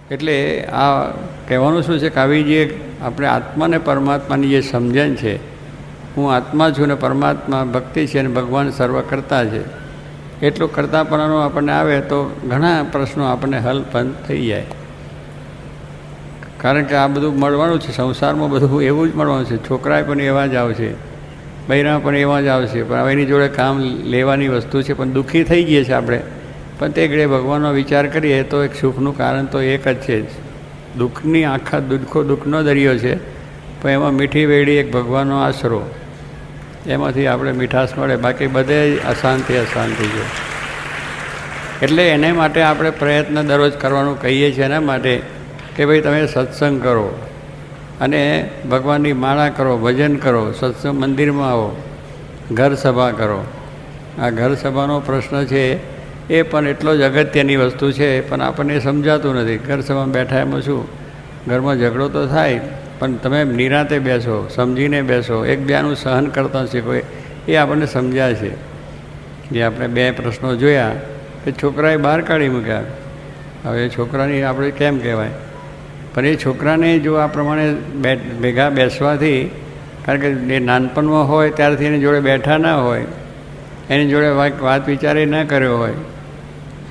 એટલે આ કહેવાનું શું છે કે આવી જે આપણે આત્મા ને પરમાત્માની જે સમજણ છે, હું આત્મા છું ને પરમાત્મા ભક્તિ છે અને ભગવાન સર્વ કરતા છે, એટલું કરતાપણાનું આપણને આવે તો ઘણા પ્રશ્નો આપણને હલ પણ થઈ જાય. કારણ કે આ બધું મળવાનું છે, સંસારમાં બધું એવું જ મળવાનું છે. છોકરા પણ એવા જ આવશે, બૈરા પણ એવા જ આવશે, પણ હવે એની જોડે કામ લેવાની વસ્તુ છે. પણ દુઃખી થઈ ગઈએ છીએ આપણે, પણ તે ઘડે ભગવાનનો વિચાર કરીએ તો એક સુખનું કારણ તો એક જ છે. દુઃખની આખા દુઃખનો દરિયો છે, પણ એમાં મીઠી વેડી એક ભગવાનનો આશરો, એમાંથી આપણે મીઠાશ મળે. બાકી બધે અશાંતિ છે. એટલે એને માટે આપણે પ્રયત્ન દરરોજ કરવાનું કહીએ છીએ. એના માટે કે ભાઈ તમે સત્સંગ કરો અને ભગવાનની માળા કરો, ભજન કરો, સત્સંગ મંદિરમાં આવો, ઘર સભા કરો. આ ઘર સભાનો પ્રશ્ન છે એ પણ એટલો જ અગત્યની વસ્તુ છે, પણ આપણને સમજાતું નથી. ઘર સભામાં બેઠા એમાં શું, ઘરમાં ઝઘડો તો થાય, પણ તમે નિરાંતે બેસો, સમજીને બેસો, એકબીજાનું સહન કરતા શીખો. એ આપણને સમજાય છે. જે આપણે 2 પ્રશ્નો જોયા કે છોકરાએ બહાર કાઢી મૂક્યા. હવે એ છોકરાની આપણે કેમ કહેવાય, પણ એ છોકરાને જો આ પ્રમાણે ભેગા બેસવાથી, કારણ કે એ નાનપણમાં હોય ત્યારથી એની જોડે બેઠા ના હોય, એની જોડે વાત વિચારે ન કર્યો હોય,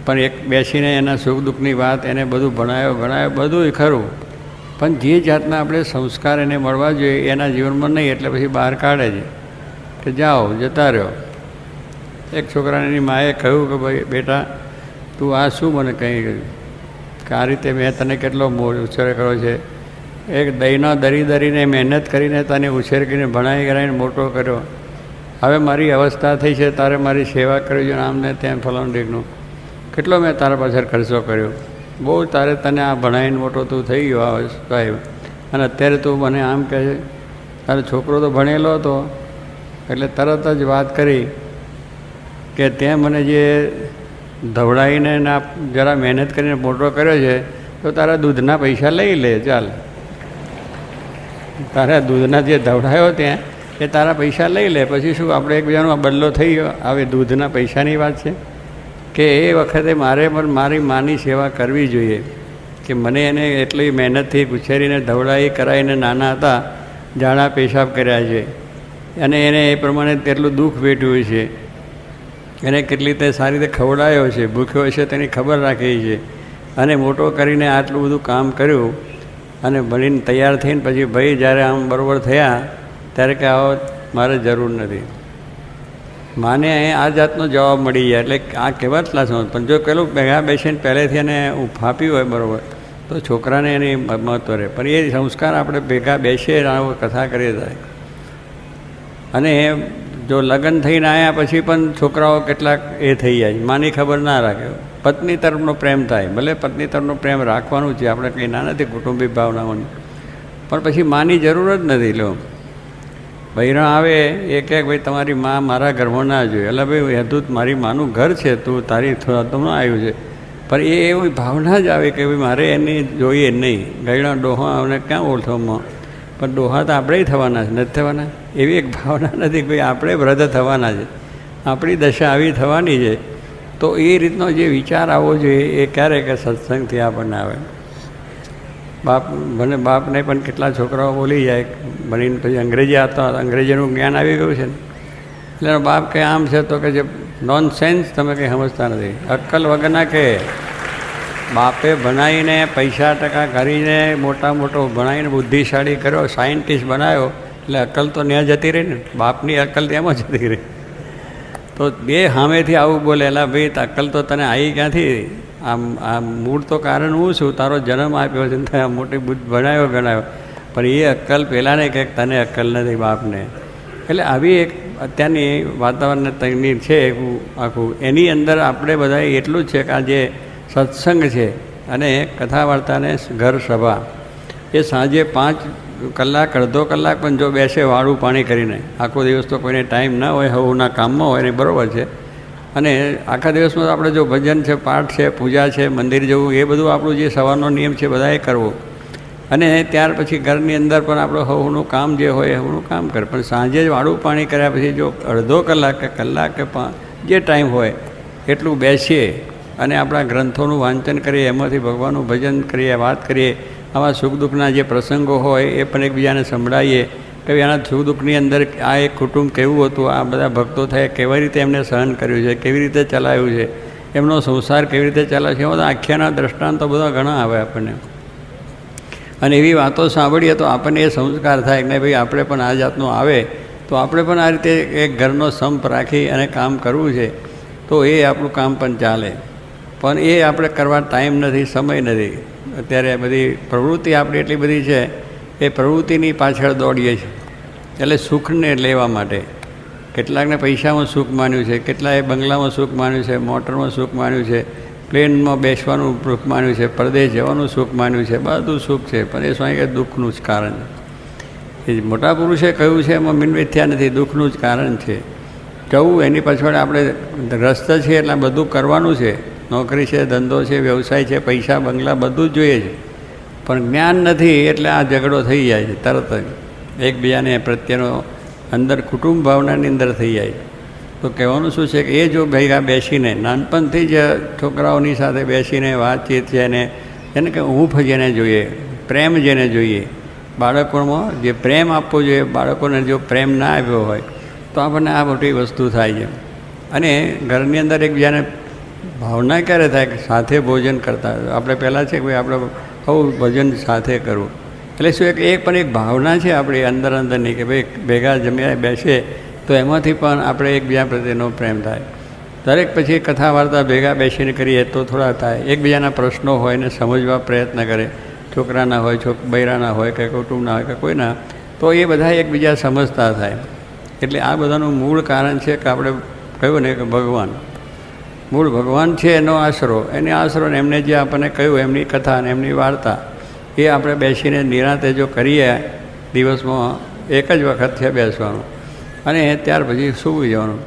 પણ એક બેસીને એના સુખ દુઃખની વાત એને બધું ભણાયો બધું ખરું, પણ જે જાતના આપણે સંસ્કાર એને મળવા જોઈએ એના જીવનમાં નહીં, એટલે પછી બહાર કાઢે છે કે જાઓ, જતા રહ્યો. એક છોકરાને એની માએ કહ્યું કે ભાઈ બેટા તું આ શું મને કહી ગયું કે આ રીતે મેં તને કેટલો ઉછેર કર્યો છે, એક દહીંનો દરીને મહેનત કરીને તને ઉછેર કરીને ભણાવીને મોટો કર્યો. હવે મારી અવસ્થા થઈ છે, તારે મારી સેવા કરવી જોઈએ, આમને ત્યાં ફલાણું ઢીકનું, કેટલો મેં તારા પાછળ ખર્ચો કર્યો, બહુ તને આ ભણાવીને મોટો તું થઈ ગયો સાહેબ, અને અત્યારે તું મને આમ કહે છે. તારો છોકરો તો ભણેલો હતો, એટલે તરત જ વાત કરી કે ત્યાં મને જે ધવડાવીને જરા મહેનત કરીને મોટો કર્યો છે, તો તારા દૂધના પૈસા લઈ લે, ચાલ. તારા દૂધના જે ધવડાયો ત્યાં એ તારા પૈસા લઈ લે, પછી શું આપણે એકબીજાનો બદલો થઈ ગયો. હવે દૂધના પૈસાની વાત છે કે એ વખતે મારે પણ મારી માની સેવા કરવી જોઈએ કે મને એને એટલી મહેનતથી ઉછેરીને ધવડાવી કરાવીને નાના હતા ઝાડા પેશાબ કર્યા છે, અને એને એ પ્રમાણે તેટલું દુઃખ વેઠ્યું છે, એને કેટલી રીતે સારી રીતે ખવડાવ્યો છે, ભૂખ્યો છે તેની ખબર રાખી છે, અને મોટો કરીને આટલું બધું કામ કર્યું, અને ભણીને તૈયાર થઈને પછી ભાઈ જ્યારે આમ બરાબર થયા ત્યારે કે આવો મારે જરૂર નથી. માને આ જાતનો જવાબ મળી જાય. એટલે આ કેવા ક્લાસમાં, પણ જો પેલું ભેગા બેસીને પહેલેથી એને ફાંપ્યું હોય બરાબર તો છોકરાને એની મહત્વ રહે. પણ એ સંસ્કાર આપણે ભેગા બેસીએ, કથા કરીએ થાય. અને જો લગ્ન થઈને આવ્યા પછી પણ છોકરાઓ કેટલાક એ થઈ જાય, માની ખબર ના રાખે. પત્ની તરફનો પ્રેમ થાય, ભલે પત્ની તરફનો પ્રેમ રાખવાનું છે, આપણે કંઈ ના નથી કુટુંબિક ભાવનાઓની, પણ પછી માની જરૂર જ નથી. લો બૈરા આવે એ કહે ભાઈ તમારી મા મારા ઘરમાં ના જોઈએ, એટલે ભાઈ તું મારી માનું ઘર છે, તું તારી તમને આવ્યું છે, પણ એ એવી ભાવના જ આવે કે ભાઈ મારે એની જોઈએ નહીં. ગયડા ડોહા અમને ક્યાં ઓળખવામાં, પણ ડોહા તો આપણે થવાના છે, નથી થવાના, એવી એક ભાવના નથી કે ભાઈ આપણે વૃદ્ધ થવાના છે, આપણી દશા આવી થવાની છે. તો એ રીતનો જે વિચાર આવવો જોઈએ એ ક્યારે કે સત્સંગથી આપણને આવે. બાપને પણ કેટલા છોકરાઓ બોલી જાય ભણીને પછી અંગ્રેજી આવતા, અંગ્રેજીનું જ્ઞાન આવી ગયું છે ને, એટલે બાપ કે આમ છે તો કે જે નોન સેન્સ, તમે કંઈ સમજતા નથી, અક્કલ વગરના કે બાપે ભણાવીને પૈસા ટકા કરીને મોટો ભણાવીને બુદ્ધિશાળી કર્યો, સાયન્ટિસ્ટ બનાવ્યો, એટલે અક્કલ તો ત્યાં જતી રહી ને, બાપની અક્કલ તેમાં જતી રહી. તો બે સામેથી આવું બોલે, એલા ભાઈ અક્કલ તો તને આવી ક્યાંથી, આ મૂળ તો કારણ હું છું, તારો જન્મ આપ્યો છે, મોટી બુદ્ધ ભણાવ્યો ગણાવ્યો, પણ એ અક્કલ પહેલાંને કંઈક તને અક્કલ નથી બાપને. એટલે આવી એક અત્યારની વાતાવરણ તકનીક છે આખું, એની અંદર આપણે બધા એટલું જ છે કે આ જે સત્સંગ છે અને કથા વાર્તાને ઘર સભા, એ સાંજે 5 કલાક અડધો કલાક પણ જો બેસે વાળું પાણી કરીને, આખો દિવસ તો કોઈને ટાઈમ ના હોય, હવના કામમાં હોય ને, બરાબર છે. અને આખા દિવસમાં આપણે જો ભજન છે, પાઠ છે, પૂજા છે, મંદિર જવું, એ બધું આપણું જે સવારનો નિયમ છે બધાએ કરવો. અને ત્યાર પછી ઘરની અંદર પણ આપણું હવનું કામ જે હોય હવનું કામ કરે. પણ સાંજે જ વાળું પાણી કર્યા પછી જો અડધો કલાક કે કલાક કે જે ટાઈમ હોય એટલું બેસીએ અને આપણા ગ્રંથોનું વાંચન કરીએ, એમાંથી ભગવાનનું ભજન કરીએ, વાત કરીએ, આવા સુખ દુઃખના જે પ્રસંગો હોય એ પણ એકબીજાને સંભળાવીએ કે આના સુખ દુઃખની અંદર આ એક કુટુંબ કેવું હતું, આ બધા ભક્તો થયા કેવી રીતે એમને સહન કર્યું છે, કેવી રીતે ચલાવ્યું છે, એમનો સંસાર કેવી રીતે ચાલે છે, એ બધા આખ્યાના દ્રષ્ટાંતો બધા ઘણા આવે આપણને. અને એવી વાતો સાંભળીએ તો આપણને એ સંસ્કાર થાય કે નહીં ભાઈ આપણે પણ આ જાતનું આવે તો આપણે પણ આ રીતે એક ઘરનો સંપ રાખી અને કામ કરવું છે, તો એ આપણું કામ પણ ચાલે. પણ એ આપણે કરવા ટાઈમ નથી, સમય નથી. અત્યારે બધી પ્રવૃત્તિ આપણી એટલી બધી છે, એ પ્રવૃત્તિની પાછળ દોડીએ છીએ. એટલે સુખને લેવા માટે કેટલાકને પૈસામાં સુખ માન્યું છે, કેટલાએ બંગલામાં સુખ માન્યું છે, મોટરમાં સુખ માન્યું છે, પ્લેનમાં બેસવાનું સુખ માન્યું છે, પરદેશ જવાનું સુખ માન્યું છે, બધું સુખ છે. પણ એ સ્વામી કે દુઃખનું જ કારણ છે. એ મોટા પુરુષે કહ્યું છે એમાં મિનવ્યથ્યા નથી, દુઃખનું જ કારણ છે. જવું એની પાછળ આપણે ગ્રસ્ત છીએ એટલે બધું કરવાનું છે. નોકરી છે, ધંધો છે, વ્યવસાય છે, પૈસા બંગલા બધું જ જોઈએ છે. પણ જ્ઞાન નથી એટલે આ ઝઘડો થઈ જાય છે તરત જ, એકબીજાને પ્રત્યેનો અંદર કુટુંબ ભાવનાની અંદર થઈ જાય. તો કહેવાનું શું છે કે એ જો ભેગા બેસીને નાનપણથી જ છોકરાઓની સાથે બેસીને વાતચીત છે ને એને કે હૂંફ જેને જોઈએ, પ્રેમ જેને જોઈએ, બાળકોમાં જે પ્રેમ આપવો જોઈએ, બાળકોને જો પ્રેમ ના આપ્યો હોય તો આપણને આ મોટી વસ્તુ થાય છે. અને ઘરની અંદર એકબીજાને ભાવના ક્યારે થાય કે સાથે ભોજન કરતા આપણે પહેલાં છે કે ભાઈ આપણે આવું ભોજન સાથે કરવું, એટલે શું એક પણ એક ભાવના છે આપણી અંદર અંદરની કે ભાઈ ભેગા જમ્યા બેસે તો એમાંથી પણ આપણે એકબીજા પ્રત્યેનો પ્રેમ થાય. દરેક પછી કથા વાર્તા ભેગા બેસીને કરીએ તો થોડા થાય. એકબીજાના પ્રશ્નો હોય ને સમજવા પ્રયત્ન કરે, છોકરાના હોય, બૈરાના હોય કે કુટુંબના હોય કે કોઈના, તો એ બધા એકબીજા સમજતા થાય. એટલે આ બધાનું મૂળ કારણ છે કે આપણે કહ્યું ને કે ભગવાન, મૂળ ભગવાન છે એનો આશરો, એને આશરો ને એમને જે આપણને કહ્યું એમની કથા અને એમની વાર્તા એ આપણે બેસીને નિરાંતે જો કરીએ, દિવસમાં એક જ વખત છે બેસવાનું અને ત્યાર પછી સૂઈ જવાનું.